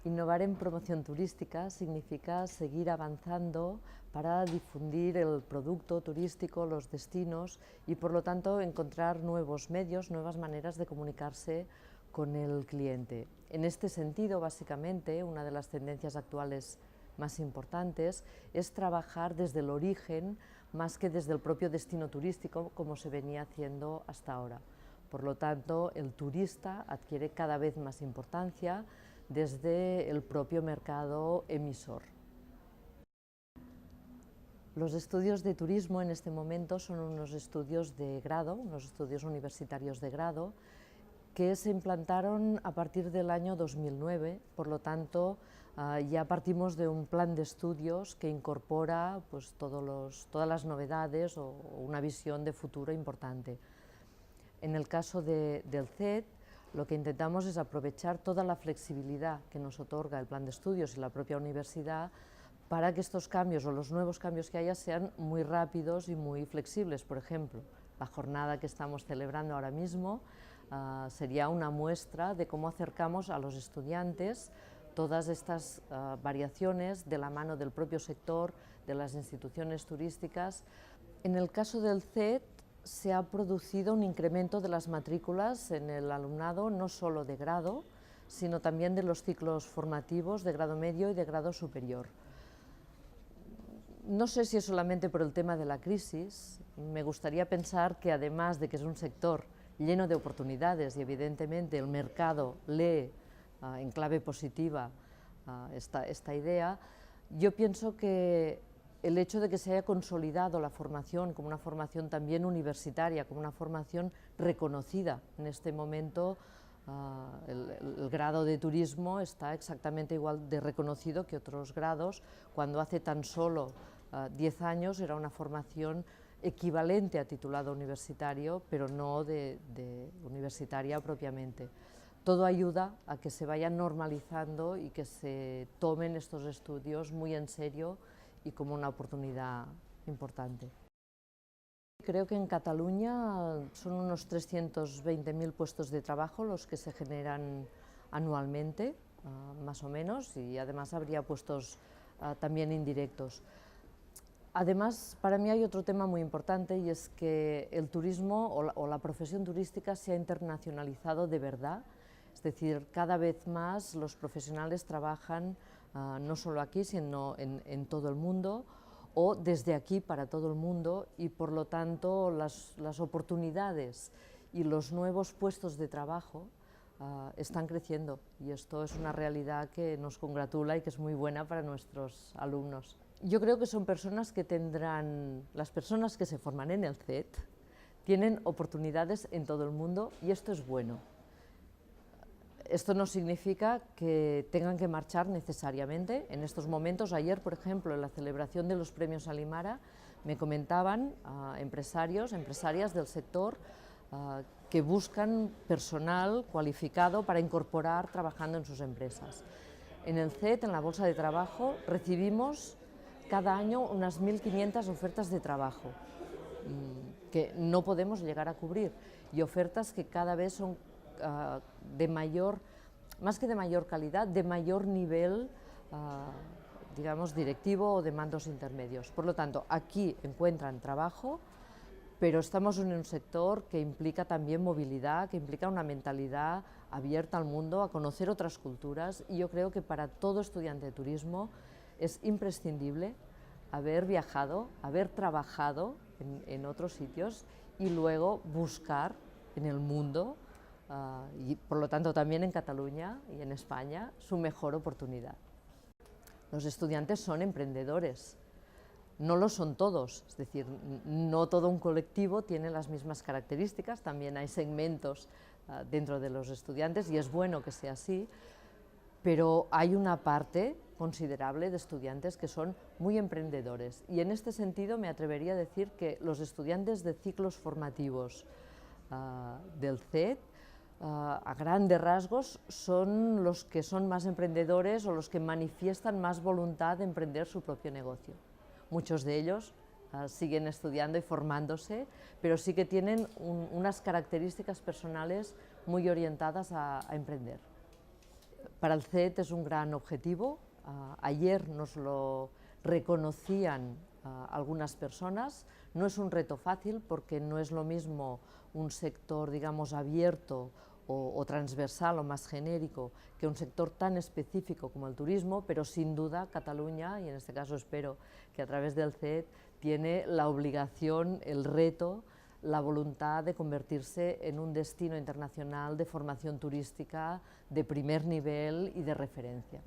Innovar en promoción turística significa seguir avanzando para difundir el producto turístico, los destinos y por lo tanto encontrar nuevos medios, nuevas maneras de comunicarse con el cliente. En este sentido, básicamente, una de las tendencias actuales más importantes es trabajar desde el origen más que desde el propio destino turístico como se venía haciendo hasta ahora. Por lo tanto, el turista adquiere cada vez más importancia desde el propio mercado emisor. Los estudios de turismo en este momento son unos estudios de grado, unos estudios universitarios de grado, que se implantaron a partir del año 2009, por lo tanto ya partimos de un plan de estudios que incorpora pues, todas las novedades o una visión de futuro importante. En el caso del CET, lo que intentamos es aprovechar toda la flexibilidad que nos otorga el plan de estudios y la propia universidad para que estos cambios o los nuevos cambios que haya sean muy rápidos y muy flexibles. Por ejemplo, la jornada que estamos celebrando ahora mismo sería una muestra de cómo acercamos a los estudiantes todas estas variaciones de la mano del propio sector, de las instituciones turísticas. En el caso del CET, se ha producido un incremento de las matrículas en el alumnado, no solo de grado, sino también de los ciclos formativos de grado medio y de grado superior. No sé si es solamente por el tema de la crisis, me gustaría pensar que además de que es un sector lleno de oportunidades y evidentemente el mercado lee en clave positiva esta idea, yo pienso que el hecho de que se haya consolidado la formación como una formación también universitaria, como una formación reconocida en este momento, el grado de turismo está exactamente igual de reconocido que otros grados, cuando hace tan solo 10 años era una formación equivalente a titulado universitario, pero no de universitaria propiamente. Todo ayuda a que se vaya normalizando y que se tomen estos estudios muy en serio y como una oportunidad importante. Creo que en Cataluña son unos 320.000 puestos de trabajo los que se generan anualmente, más o menos, y además habría puestos también indirectos. Además, para mí hay otro tema muy importante y es que el turismo o la profesión turística se ha internacionalizado de verdad, es decir, cada vez más los profesionales trabajan no solo aquí, sino en todo el mundo o desde aquí para todo el mundo y por lo tanto las oportunidades y los nuevos puestos de trabajo están creciendo y esto es una realidad que nos congratula y que es muy buena para nuestros alumnos. Yo creo que son personas que tendrán, las personas que se forman en el CET tienen oportunidades en todo el mundo y esto es bueno. Esto no significa que tengan que marchar necesariamente. En estos momentos, ayer, por ejemplo, en la celebración de los premios Alimara, me comentaban empresarios, empresarias del sector que buscan personal cualificado para incorporar trabajando en sus empresas. En el CET, en la Bolsa de Trabajo, recibimos cada año unas 1.500 ofertas de trabajo que no podemos llegar a cubrir y ofertas que cada vez son de mayor, más que de mayor calidad, de mayor nivel, digamos, directivo o de mandos intermedios. Por lo tanto, aquí encuentran trabajo, pero estamos en un sector que implica también movilidad, que implica una mentalidad abierta al mundo, a conocer otras culturas, y yo creo que para todo estudiante de turismo es imprescindible haber viajado, haber trabajado en otros sitios y luego buscar en el mundo y por lo tanto también en Cataluña y en España su mejor oportunidad. Los estudiantes son emprendedores, no lo son todos, es decir, no todo un colectivo tiene las mismas características, también hay segmentos dentro de los estudiantes y es bueno que sea así, pero hay una parte considerable de estudiantes que son muy emprendedores y en este sentido me atrevería a decir que los estudiantes de ciclos formativos del CET a grandes rasgos son los que son más emprendedores o los que manifiestan más voluntad de emprender su propio negocio. Muchos de ellos siguen estudiando y formándose, pero sí que tienen unas características personales muy orientadas a emprender. Para el CET es un gran objetivo. Ayer nos lo reconocían algunas personas. No es un reto fácil porque no es lo mismo un sector, digamos, abierto o transversal o más genérico que un sector tan específico como el turismo, pero sin duda Cataluña, y en este caso espero que a través del CET, tiene la obligación, el reto, la voluntad de convertirse en un destino internacional de formación turística de primer nivel y de referencia.